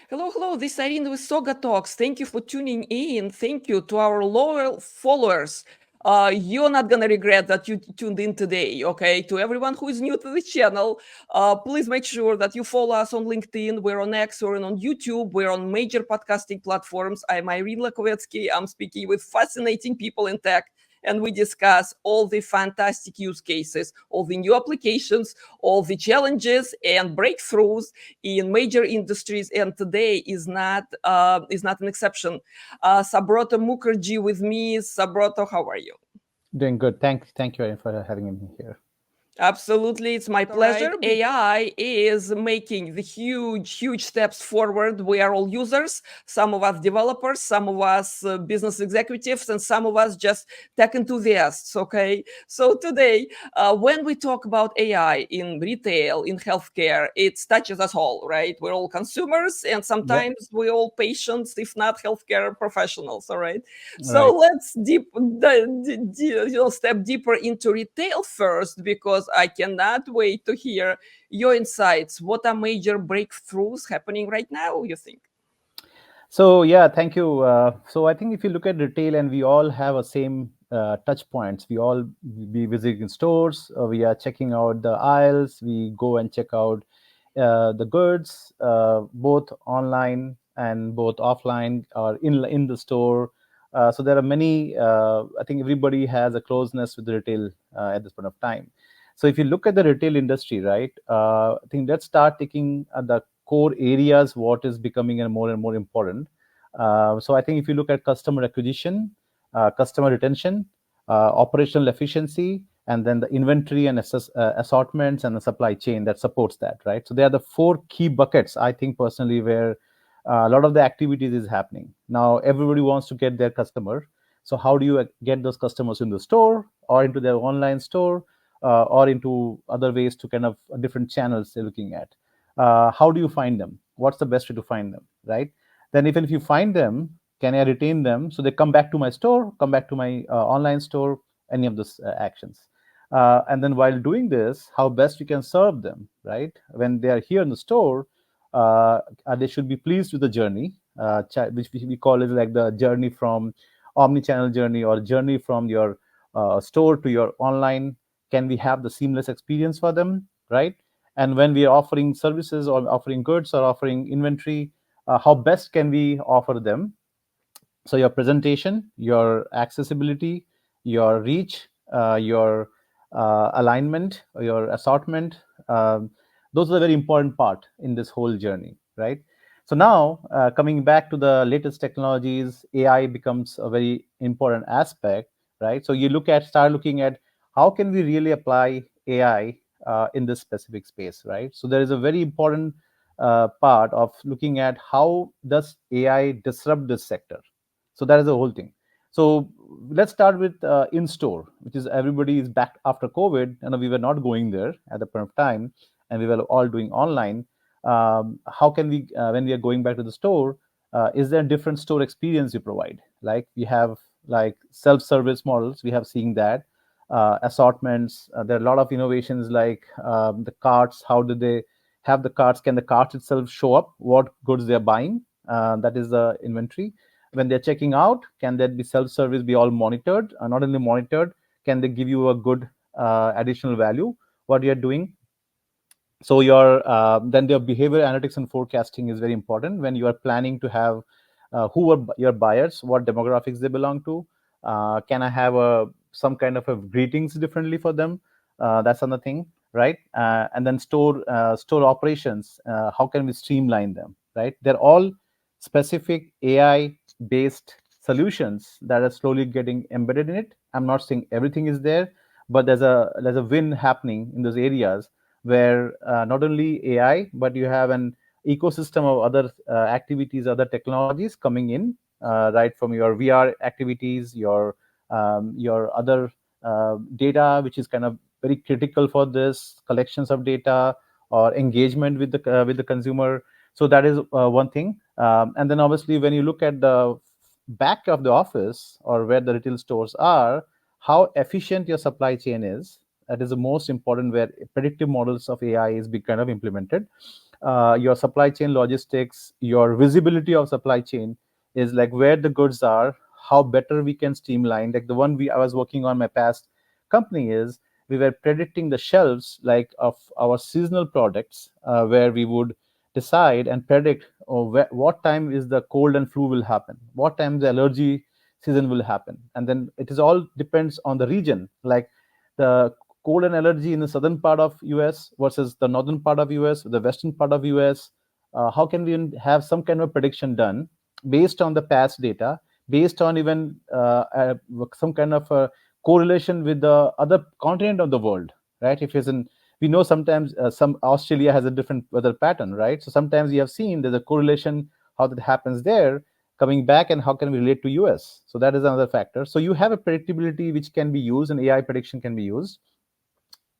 Hello, hello. This is Irene with SaugaTalks. Thank you for tuning in. Thank you to our loyal followers. You're not gonna regret that you tuned in today. Okay, to everyone who is new to the channel, please make sure that you follow us on LinkedIn. We're on X, we're on YouTube, we're on major podcasting platforms. I'm Irene Lakovetsky. I'm speaking with fascinating people in tech, and we discuss all the fantastic use cases, all the new applications, all the challenges and breakthroughs in major industries, and today is not an exception. Subroto Mukherjee with me. Subroto, how are you? Doing good. Thank you for having me here. Absolutely, it's my pleasure. AI is making the huge steps forward. We are all users, some of us developers, some of us business executives, and some of us just tech enthusiasts. Okay, so today, when we talk about AI in retail, in healthcare, it touches us all, right? We're all consumers, and Yeah. sometimes we're all patients, if not healthcare professionals. All right. So Right. let's step deeper into retail first, because I cannot wait to hear your insights. What are major breakthroughs happening right now, you think? So yeah, thank you. So I think if you look at retail, and we all have a same touch points. We all be visiting stores. We are checking out the aisles. We go and check out the goods, both online and both offline or in the store. So there are many. I think everybody has a closeness with the retail at this point of time. So if you look at the retail industry, right, I think let's start taking the core areas what is becoming and more important. So I think if you look at customer acquisition, customer retention, operational efficiency, and then the inventory and assortments and the supply chain that supports that, right? So they are the four key buckets, I think personally, where a lot of the activities is happening. Now everybody wants to get their customer. So how do you get those customers in the store or into their online store, or into other ways to kind of different channels they're looking at? How do you find them? What's the best way to find them, right? Then even if you find them, can I retain them so they come back to my store, come back to my online store, any of those actions? And then while doing this, how best we can serve them, right? When they are here in the store, they should be pleased with the journey, which we call it like the journey from omni-channel journey, or journey from your store to your online. Can we have the seamless experience for them, right? And when we are offering services or offering goods or offering inventory, how best can we offer them? So your presentation, your accessibility, your reach, your alignment, your assortment, those are a very important part in this whole journey, right? So now, coming back to the latest technologies, AI becomes a very important aspect, right? So you start looking at how can we really apply AI in this specific space, right? So there is a very important part of looking at how does AI disrupt this sector. So that is the whole thing. So let's start with in store, which is everybody is back after COVID, and we were not going there at the point of time, and we were all doing online. How can we, when we are going back to the store, is there a different store experience you provide? Like we have like self-service models, we have seen that assortments. There are a lot of innovations like the carts. How do they have the carts? Can the cart itself show up what goods they're buying? That is the inventory. When they're checking out, can that be self-service, be all monitored? Not only monitored, can they give you a good additional value what you're doing? So your then your behavior analytics and forecasting is very important when you are planning to have who are your buyers, what demographics they belong to. Can I have some kind of a greetings differently for them? That's another thing, right? And then store operations, how can we streamline them, right? They're all specific AI based solutions that are slowly getting embedded in it. I'm not saying everything is there, but there's a win happening in those areas where not only AI, but you have an ecosystem of other activities, other technologies coming in, right from your VR activities, your other data, which is kind of very critical for this collections of data or engagement with the consumer. So that is one thing. And then obviously, when you look at the back of the office or where the retail stores are, how efficient your supply chain is, that is the most important, where predictive models of AI is be kind of implemented. your supply chain logistics, your visibility of supply chain is like where the goods are, how better we can streamline. Like the one I was working on my past company is we were predicting the shelves like of our seasonal products, where we would decide and predict what time is the cold and flu will happen, what time the allergy season will happen, and then it is all depends on the region. Like the cold and allergy in the southern part of US versus the northern part of US, the western part of US. How can we have some kind of prediction done based on the past data, based on even some kind of a correlation with the other continent of the world, right? If it's in, we know sometimes some Australia has a different weather pattern, right? So sometimes we have seen there's a correlation how that happens there coming back, and how can we relate to US. So that is another factor. So you have a predictability which can be used, and AI prediction can be used,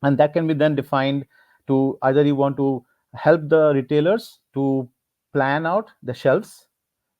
and that can be then defined to either you want to help the retailers to plan out the shelves,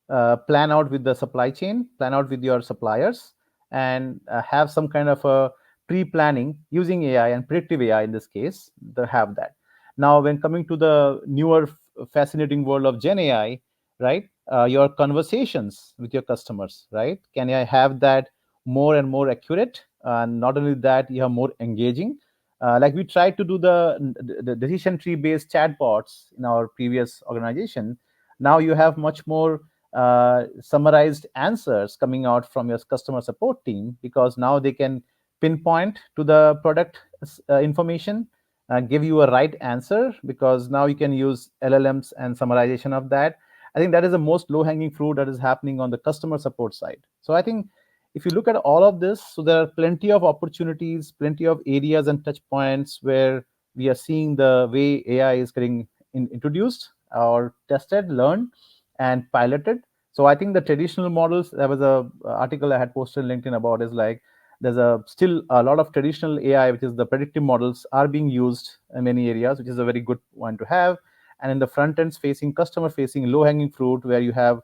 plan out with the supply chain, plan out with your suppliers, and have some kind of a pre-planning using AI and predictive AI in this case. They have that. Now, when coming to the newer, fascinating world of Gen AI, right? Your conversations with your customers, right? Can I have that more and more accurate? And not only that, you have more engaging. Like we tried to do the decision tree based chatbots in our previous organization. Now you have much more summarized answers coming out from your customer support team, because now they can pinpoint to the product information, give you a right answer, because now you can use LLMs and summarization of that. I think that is the most low hanging fruit that is happening on the customer support side. So I think if you look at all of this, so there are plenty of opportunities, plenty of areas and touch points where we are seeing the way AI is getting introduced or tested, learned, and piloted. So I think the traditional models, there was a article I had posted on LinkedIn about, is like there's a still a lot of traditional AI, which is the predictive models, are being used in many areas, which is a very good one to have. And in the front ends facing, customer facing, low hanging fruit, where you have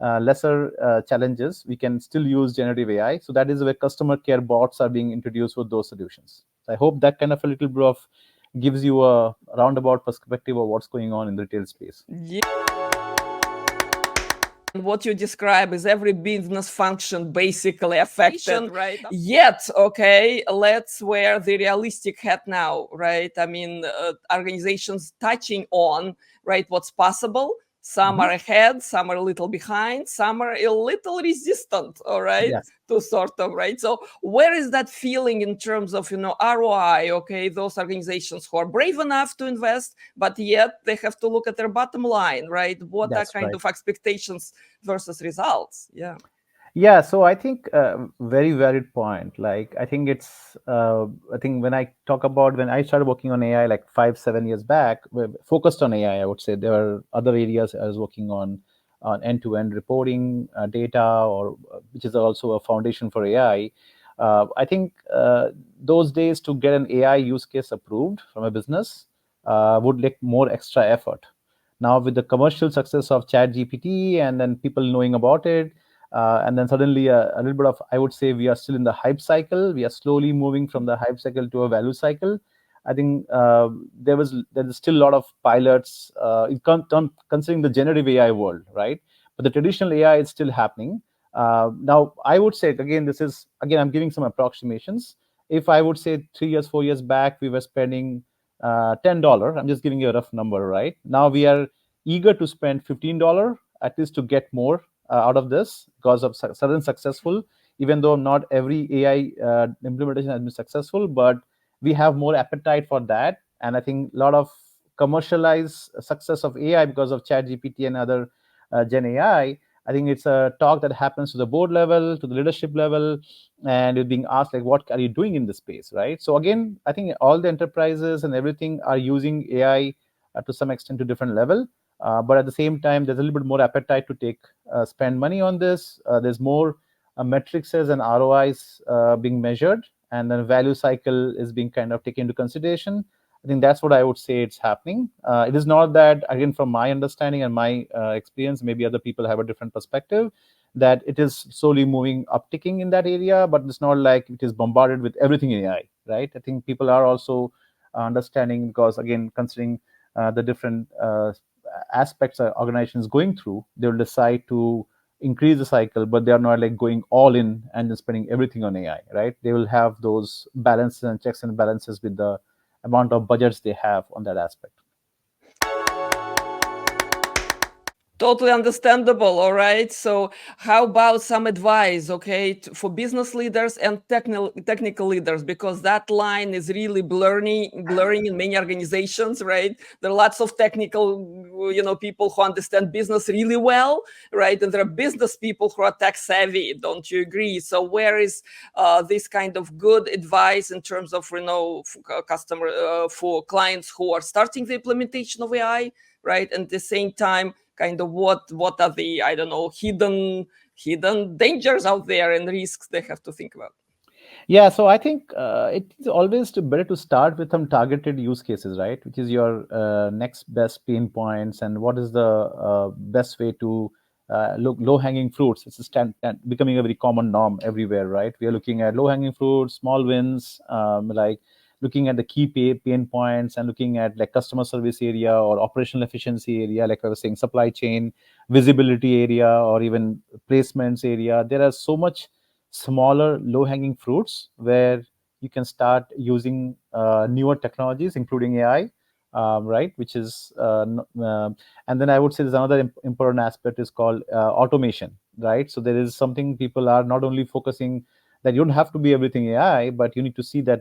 lesser challenges, we can still use generative AI. So that is where customer care bots are being introduced with those solutions. So I hope that kind of a little bit of gives you a roundabout perspective of what's going on in the retail space. Yeah. What you describe is every business function basically affected, right? Yet, okay, let's wear the realistic hat now, right? I mean, organizations touching on, right, what's possible. Some are ahead, some are a little behind, some are a little resistant, all right, Yes. to sort of, right? So where is that feeling in terms of, ROI, okay, those organizations who are brave enough to invest, but yet they have to look at their bottom line, right? What are That's kind right. of expectations versus results? Yeah. Yeah, so I think very valid point. Like I think I think when I talk about when I started working on AI like 5-7 years back, we're focused on AI. I would say there were other areas I was working on end-to-end reporting, data, or which is also a foundation for AI. I think those days to get an AI use case approved from a business would take more extra effort. Now with the commercial success of Chat GPT and then people knowing about it, and then suddenly a little bit of, I would say, we are still in the hype cycle. We are slowly moving from the hype cycle to a value cycle. I think there is still a lot of pilots considering the generative AI world, right? But the traditional AI is still happening. Now I would say again, this is again I'm giving some approximations. If I would say 3 years, 4 years back, we were spending $10. I'm just giving you a rough number, right? Now we are eager to spend $15 at least to get more out of this because of sudden successful, even though not every AI implementation has been successful, but we have more appetite for that. And I think a lot of commercialized success of AI because of Chat GPT and other Gen AI. I think it's a talk that happens to the board level, to the leadership level, and you're being asked like, what are you doing in this space, right? So again, I think all the enterprises and everything are using AI to some extent to different level. But at the same time, there's a little bit more appetite to spend money on this. There's more metrics and ROIs being measured, and then value cycle is being kind of taken into consideration. I think that's what I would say it's happening. It is not that, again, from my understanding and my experience, maybe other people have a different perspective, that it is slowly moving, upticking in that area, but it's not like it is bombarded with everything in AI, right? I think people are also understanding because, again, considering the different aspects an organization is going through, they will decide to increase the cycle, but they are not like going all in and just spending everything on AI, right? They will have those balances and checks and balances with the amount of budgets they have on that aspect. Totally understandable. All right. So, how about some advice, okay, for business leaders and technical leaders? Because that line is really blurring in many organizations, right? There are lots of technical, people who understand business really well, right? And there are business people who are tech savvy. Don't you agree? So, where is this kind of good advice in terms of, customer for clients who are starting the implementation of AI, right? And at the same time, kind of what are the, I don't know, hidden dangers out there and risks they have to think about? Yeah, so I think it's always better to start with some targeted use cases, right? Which is your next best pain points, and what is the best way to look low hanging fruits. It's becoming a very common norm everywhere, right? We are looking at low hanging fruits, small wins, like looking at the key pain points and looking at like customer service area or operational efficiency area, like I was saying, supply chain visibility area, or even placements area. There are so much smaller low hanging fruits where you can start using newer technologies including AI, right, which is and then I would say there's another important aspect is called automation, right? So there is something people are not only focusing that you don't have to be everything AI, but you need to see that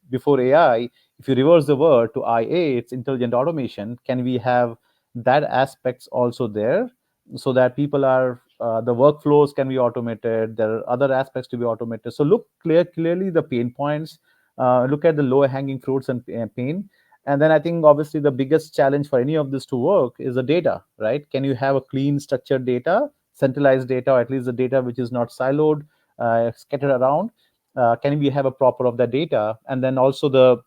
before AI, if you reverse the word to IA, it's intelligent automation. Can we have that aspects also there, so that people are the workflows can be automated, there are other aspects to be automated. So look clearly the pain points, look at the lower hanging fruits and pain. And then I think obviously the biggest challenge for any of this to work is the data, right? Can you have a clean structured data, centralized data, or at least the data which is not siloed, scattered around? Can we have a proper of that data? And then also the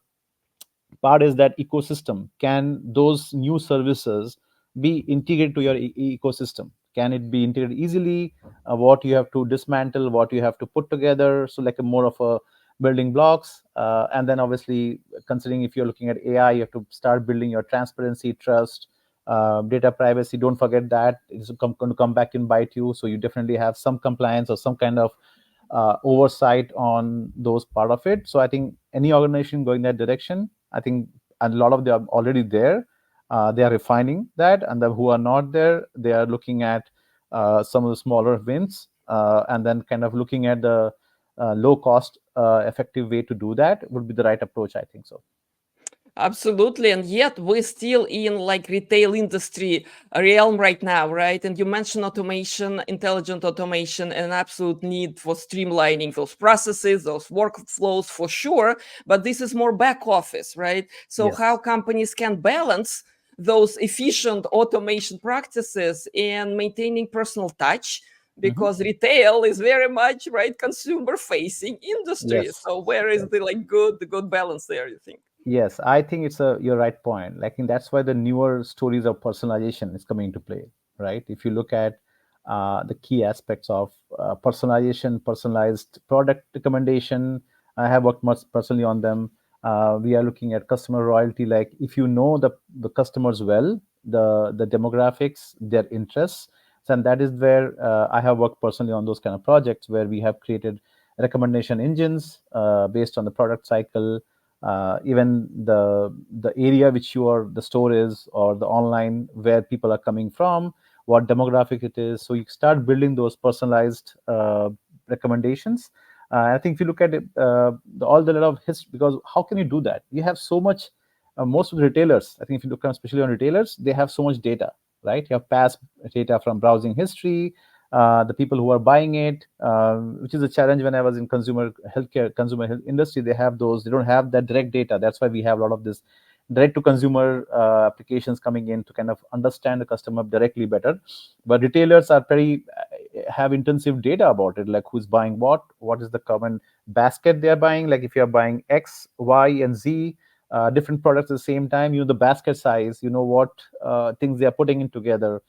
part is that ecosystem. Can those new services be integrated to your ecosystem? Can it be integrated easily? What you have to dismantle, what you have to put together, so like a more of a building blocks. And then obviously considering if you're looking at AI, you have to start building your transparency, trust, data privacy. Don't forget that it's going to come back and bite you, so you definitely have some compliance or some kind of oversight on those part of it. So I think any organization going that direction, I think a lot of them are already there. They are refining that, and the who are not there, they are looking at some of the smaller wins, and then kind of looking at the low cost, effective way to do that would be the right approach. I think so. Absolutely. And yet we're still in like retail industry realm right now, right? And you mentioned automation, intelligent automation, and an absolute need for streamlining those processes, those workflows for sure. But this is more back office, right? So how Yes. companies can balance those efficient automation practices and maintaining personal touch, Mhm. because retail is very much right consumer facing industry. Yes. So where is Yes. the like good balance there, you think? Yes, I think it's a your right point. Like, and that's why the newer stories of personalization is coming into play, right? If you look at the key aspects of personalization, personalized product recommendation, I have worked much personally on them. We are looking at customer loyalty. Like, if you know the customers well, the demographics, their interests, and that is where I have worked personally on those kind of projects where we have created recommendation engines based on the product cycle, even the area which your the store is, or the online where people are coming from, what demographic it is. So you start building those personalized recommendations. I think if you look at it, all the lot of history, because how can you do that? You have so much. Most of the retailers, I think, if you look at especially on retailers, they have so much data, right? You have past data from browsing history, the people who are buying it, which is a challenge when I was in consumer health industry. They have those, they don't have that direct data. That's why we have a lot of this direct to consumer applications coming in to kind of understand the customer directly better. But retailers are very have intensive data about it, like who's buying what is the common basket they're buying. Like if you're buying X, Y, and Z, different products at the same time, you know the basket size, you know what things they are putting in together.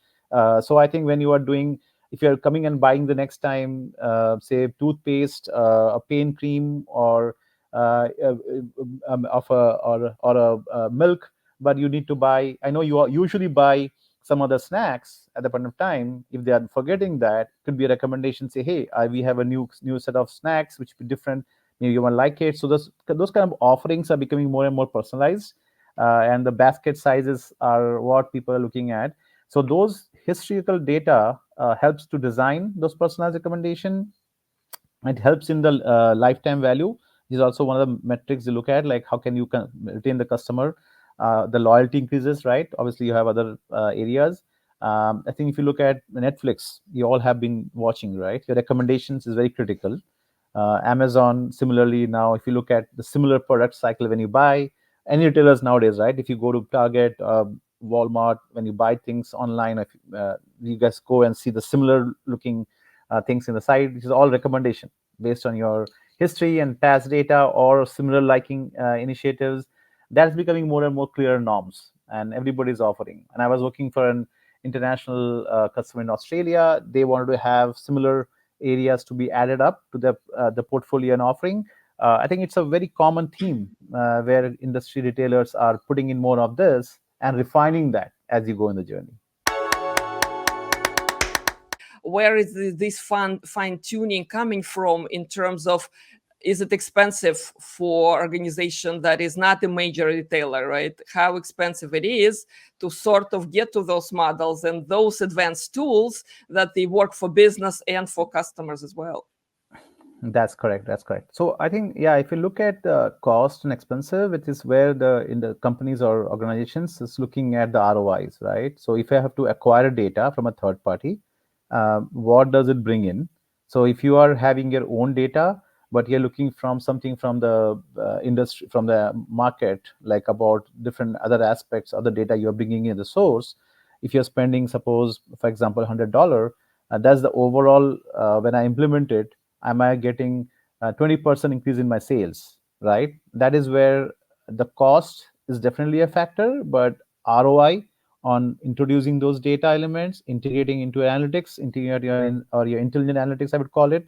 So I think when you are doing, if you're coming and buying the next time, say toothpaste, a pain cream, or of a or a milk, but you need to buy, I know you usually buy some other snacks at the point of time. If they are forgetting that, could be a recommendation, say, hey, we have a new set of snacks which be different, maybe you won't like it. So those kind of offerings are becoming more and more personalized, and the basket sizes are what people are looking at. So those historical data helps to design those personalized recommendation. It helps in the lifetime value. This is also one of the metrics you look at, like how can you retain the customer. The loyalty increases, right? Obviously you have other areas. I think if you look at Netflix, you all have been watching, right? Your recommendations is very critical. Amazon, similarly, now if you look at the similar product cycle when you buy any retailers nowadays, right? If you go to Target, Walmart, when you buy things online, if you guys go and see the similar looking things in the site, which is all recommendation based on your history and past data or similar liking initiatives. That's becoming more and more clear norms, and everybody's offering. And I was working for an international customer in Australia. They wanted to have similar areas to be added up to the portfolio and offering. I think it's a very common theme where industry retailers are putting in more of this and refining that as you go in the journey. Where is this fine tuning coming from in terms of, is it expensive for organization that is not a major retailer, right? How expensive it is to sort of get to those models and those advanced tools that they work for business and for customers as well. That's correct. That's correct. So I think, yeah, if you look at the cost and expensive, it is where the companies or organizations is looking at the ROIs, right? So if I have to acquire data from a third party, what does it bring in? So if you are having your own data, but you're looking from something from the industry, from the market, like about different other aspects, other data you're bringing in the source. If you're spending, suppose, for example, $100, that's the overall. When I implement it, am I getting 20% increase in my sales, right? That is where the cost is definitely a factor, but ROI on introducing those data elements, integrating into analytics, integrate your intelligent analytics, I would call it,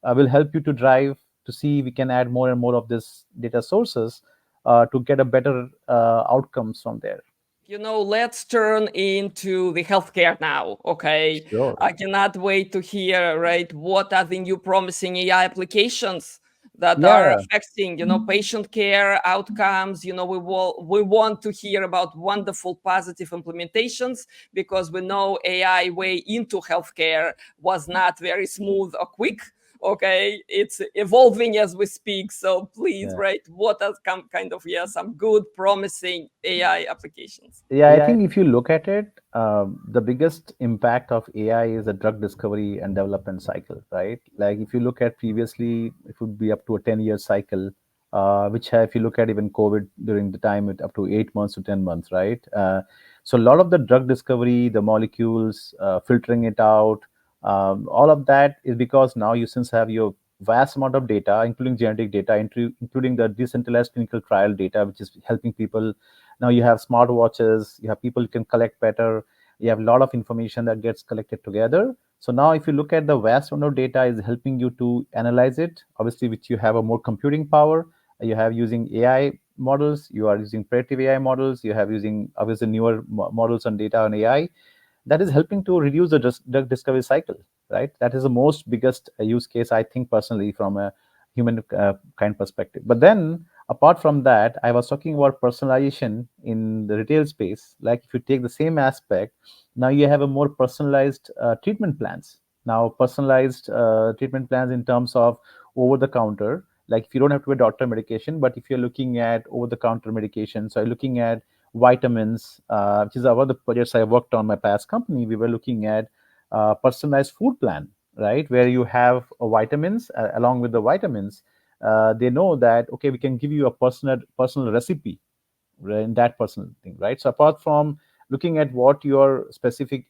will help you to drive to see we can add more and more of this data sources to get a better outcomes from there. Let's turn into the healthcare now. Okay. Sure. I cannot wait to hear, right? What are the new promising AI applications that are Yeah. affecting, patient care outcomes? We want to hear about wonderful positive implementations, because we know AI way into healthcare was not very smooth or quick. Okay, it's evolving as we speak. So please, Yeah. right, what are kind of, yeah, some good promising AI applications? Yeah, I think if you look at it, the biggest impact of AI is the drug discovery and development cycle, right? Like if you look at previously, it would be up to a 10-year cycle, if you look at even COVID during the time, it up to 8 months to 10 months, right? So a lot of the drug discovery, the molecules, filtering it out, all of that is because now you since have your vast amount of data, including genetic data, including the decentralized clinical trial data, which is helping people. Now you have smartwatches, you have people who can collect better, you have a lot of information that gets collected together. So now if you look at the vast amount of data is helping you to analyze it, obviously, which you have a more computing power. You have using AI models, you are using predictive AI models, you have using obviously newer models on data on AI, that is helping to reduce the drug discovery cycle, right? That is the most biggest use case, I think, personally, from a human kind perspective. But then apart from that, I was talking about personalization in the retail space. Like if you take the same aspect, now you have a more personalized treatment plans. Now personalized treatment plans in terms of over the counter, like if you don't have to be doctor medication, but if you're looking at over the counter medication, so you're looking at vitamins, which is one of the projects I worked on my past company. We were looking at personalized food plan, right, where you have vitamins along with the vitamins. They know that okay, we can give you a personal recipe, right, in that personal thing, right? So apart from looking at what your specific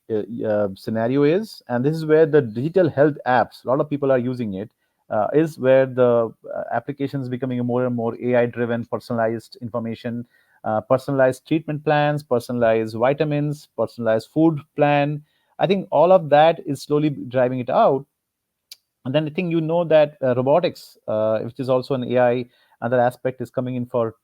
scenario is, and this is where the digital health apps, a lot of people are using it, is where the application is becoming more and more AI driven, personalized information, personalized treatment plans, personalized vitamins, personalized food plan. I think all of that is slowly driving it out. And then I think that robotics, which is also an AI, another aspect is coming in for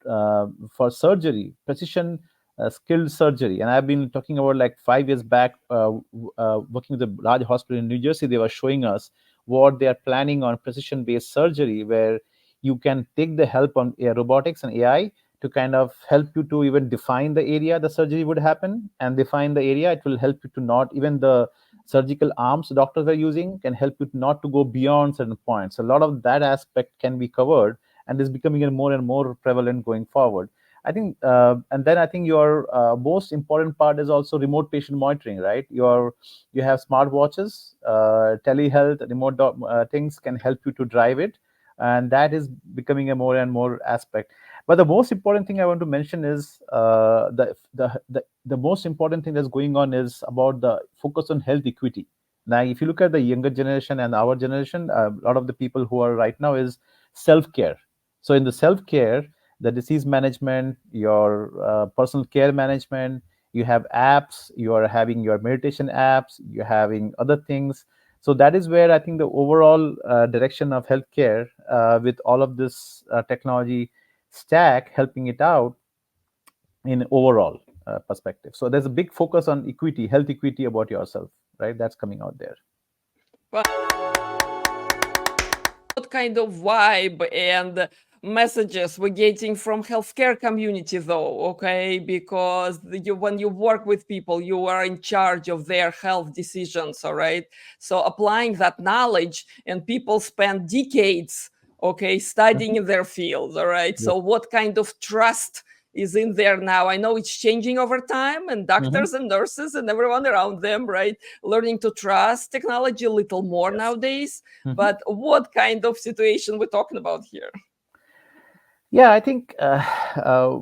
surgery, precision skilled surgery. And I've been talking about like 5 years back, working with a large hospital in New Jersey. They were showing us what they are planning on precision based surgery, where you can take the help on robotics and AI to kind of help you to even define the area the surgery would happen, and define the area. It will help you to not even the surgical arms the doctors are using can help you not to go beyond certain points. A lot of that aspect can be covered, and is becoming a more and more prevalent going forward. I think, and then I think your most important part is also remote patient monitoring, right? You have smart watches, telehealth, things can help you to drive it, and that is becoming a more and more aspect. But the most important thing I want to mention is the most important thing that's going on is about the focus on health equity. Now, if you look at the younger generation and our generation, a lot of the people who are right now is self care. So in the self care, the disease management, your personal care management, you have apps, you are having your meditation apps, you're having other things. So that is where I think the overall direction of healthcare, with all of this technology stack helping it out in overall perspective. So there's a big focus on equity, health equity about yourself, right? That's coming out there. What kind of vibe and messages we're getting from healthcare community though, okay? Because when you work with people, you are in charge of their health decisions, all right? So applying that knowledge, and people spend decades, okay, studying in their field, all right? Yes. So what kind of trust is in there now? I know it's changing over time, and Mm-hmm. doctors and nurses and everyone around them, right, learning to trust technology a little more Yes. nowadays. Mm-hmm. But what kind of situation we're talking about here? Yeah, uh,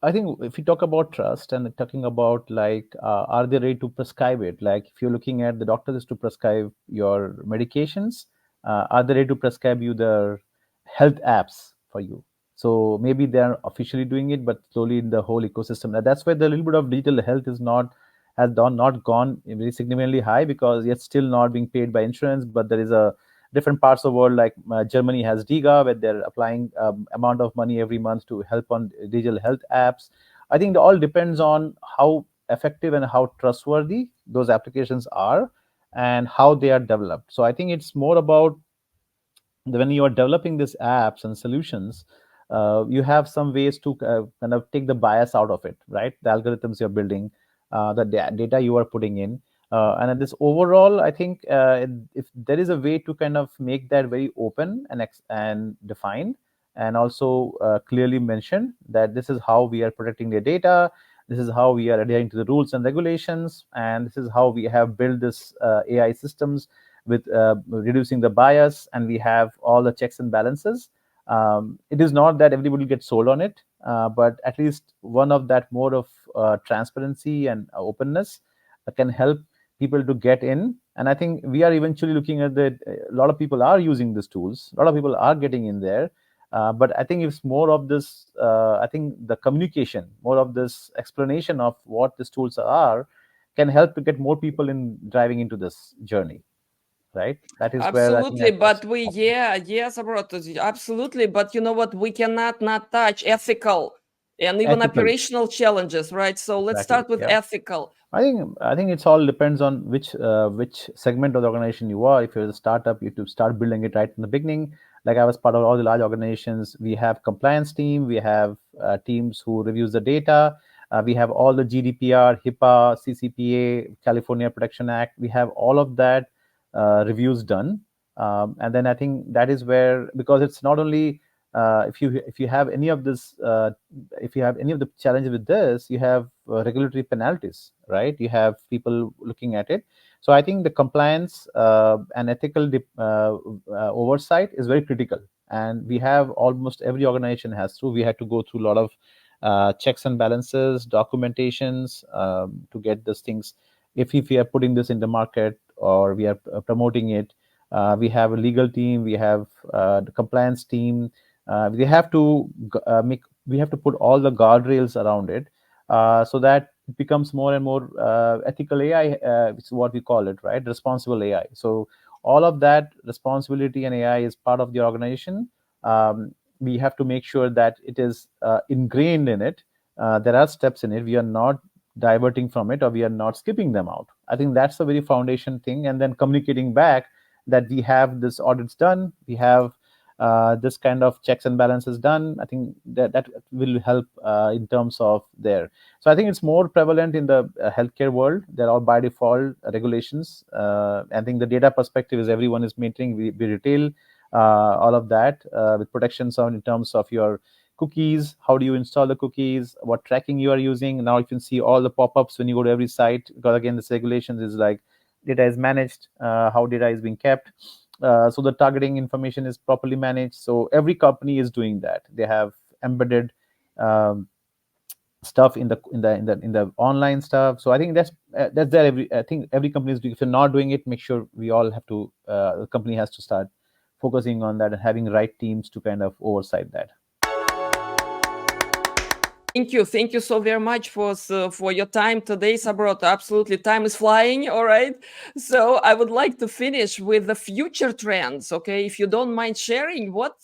I think if you talk about trust and talking about like, are they ready to prescribe it? Like, if you're looking at the doctors is to prescribe your medications, are they ready to prescribe you the health apps for you? So maybe they are officially doing it, but slowly in the whole ecosystem. And that's why the little bit of digital health is not gone very significantly high, because it's still not being paid by insurance. But there is a different parts of the world, like Germany has DIGA, where they're applying amount of money every month to help on digital health apps. I think it all depends on how effective and how trustworthy those applications are, and how they are developed. So I think it's more about when you are developing these apps and solutions, you have some ways to kind of take the bias out of it, right? The algorithms you're building, data you are putting in, and at this overall, I think if there is a way to kind of make that very open and defined, and also clearly mention that this is how we are protecting the data, this is how we are adhering to the rules and regulations, and this is how we have built this AI systems with reducing the bias, and we have all the checks and balances. It is not that everybody gets sold on it, but at least one of that mode of transparency and openness can help people to get in. And I think we are eventually looking at that a lot of people are using these tools, a lot of people are getting in there. But I think it's more of this, I think the communication, more of this explanation of what these tools are, can help to get more people in driving into this journey, right? That is where I think Absolutely, that's but yes, Subroto, absolutely. But you know what? We cannot not touch ethical and even ethical. operational challenges, right? So let's Exactly. start with Yeah. ethical. I think it's all depends on which segment of the organization you are. If you're a startup, you have to start building it right in the beginning. Like I was part of all the large organizations. We have compliance team. We have teams who reviews the data. We have all the GDPR, HIPAA, CCPA, California Protection Act. We have all of that reviews done. And then I think that is where, because it's not only if you have any of this if you have any of the challenges with this, you have regulatory penalties, right? You have people looking at it. So I think the compliance and ethical oversight is very critical, and we have almost every organization has through. We had to go through a lot of checks and balances, documentations, to get these things. If we are putting this in the market, or we are promoting it, we have a legal team, we have the compliance team. We have to make we have to put all the guardrails around it, so that it becomes more and more ethical AI, which is what we call it, right? Responsible AI. So all of that responsibility and AI is part of the organization. We have to make sure that it is ingrained in it, there are steps in it. We are not diverting from it, or we are not skipping them out. I think that's a very foundation thing. And then communicating back that we have this audits done, we have this kind of checks and balances done. I think that will help in terms of there. So I think it's more prevalent in the healthcare world. There are by default regulations. I think the data perspective is everyone is maintaining. We retail all of that with protections on in terms of your cookies. How do you install the cookies? What tracking you are using? Now you can see all the pop-ups when you go to every site, because again, this regulations is like data is managed, how data is being kept. So the targeting information is properly managed. So every company is doing that. They have embedded um, stuff in the online stuff. So I think that's there. I think every company is doing. If you're not doing it, make sure we all have to. The company has to start focusing on that and having right teams to kind of oversight that. Thank you so very much for your time today, Subroto. Absolutely, time is flying. All right, so I would like to finish with the future trends. Okay, if you don't mind sharing, what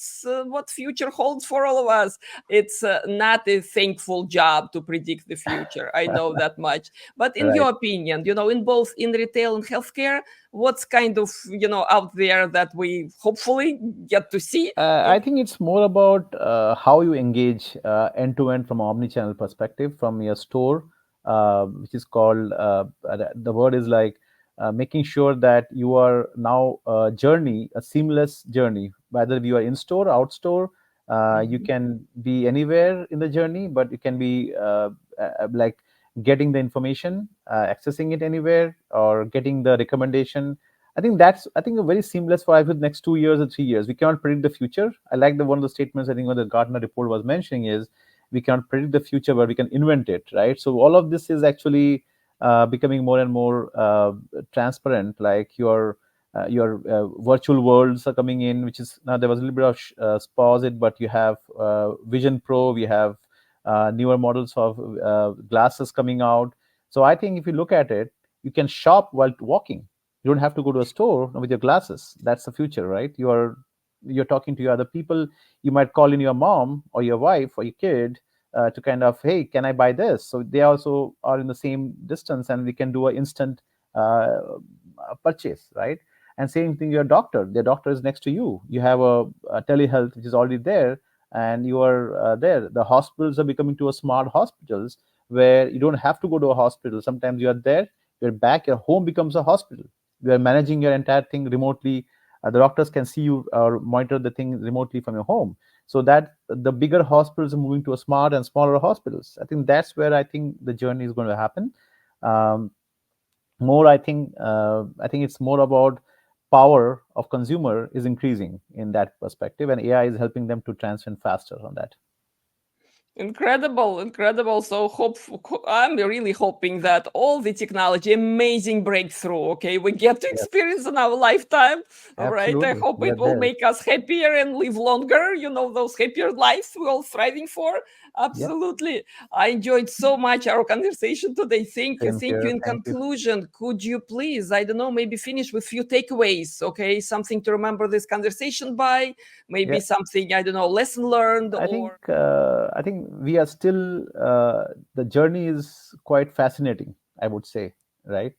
future holds for all of us. It's not a thankful job to predict the future. I know that much. But in Right. your opinion, in both in retail and healthcare, what's kind of out there that we hopefully get to see? I think it's more about how you engage end to end from omni-channel perspective from your store, which is called the word is like making sure that you are now a journey, a seamless journey, whether you are in store, out store. You Mhm. can be anywhere in the journey, but you can be like getting the information, accessing it anywhere, or getting the recommendation. I think a very seamless for I think next 2 years or 3 years. We cannot predict the future. I like the one of the statements I think what the Gartner report was mentioning is we cannot predict the future, but we can invent it, right? So all of this is actually becoming more and more transparent. Like your virtual worlds are coming in, which is now there was a little bit of pause it, but you have Vision Pro, we have newer models of glasses coming out. So I think if you look at it, you can shop while walking. You don't have to go to a store with your glasses. That's the future, right? You're talking to your other people. You might call in your mom or your wife or your kid to kind of, hey, can I buy this? So they also are in the same distance, and we can do an instant uh, purchase, right? And same thing, your doctor. Their doctor is next to you. You have a telehealth which is already there, and you are there. The hospitals are becoming to a smart hospitals where you don't have to go to a hospital. Sometimes you are there, you're back, your home becomes a hospital. You are managing your entire thing remotely. The doctors can see you or monitor the thing remotely from your home. So that the bigger hospitals are moving to a smart and smaller hospitals. I think that's where I think the journey is going to happen. Um, more, I think it's more about power of consumer is increasing in that perspective, and AI is helping them to transcend faster on that. Incredible, incredible. So I'm really hoping that all the technology, amazing breakthrough, okay, we get to Yes, experience in our lifetime. All right. I absolutely. hope We are it will there. make us happier and live longer, those happier lives we're all striving for. Yep. Absolutely. I enjoyed so much our conversation today. Thank you. Same Thank you. here. In Thank you. conclusion, could you please, I don't know, maybe finish with few takeaways, okay? Something to remember this conversation by, maybe Yeah. something, I don't know, lesson learned or I think we are still the journey is quite fascinating. I would say, right?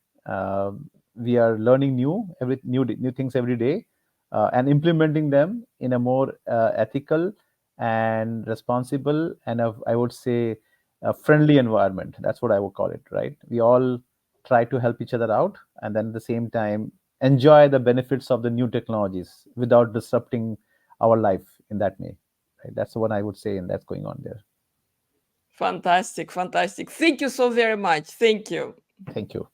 We are learning new things every day, and implementing them in a more ethical and responsible and I would say a friendly environment. That's what I would call it. Right? We all try to help each other out, and then at the same time enjoy the benefits of the new technologies without disrupting our life in that way. Right? That's what I would say, and that's going on there. fantastic, fantastic. Thank you so very much. Thank you. Thank you.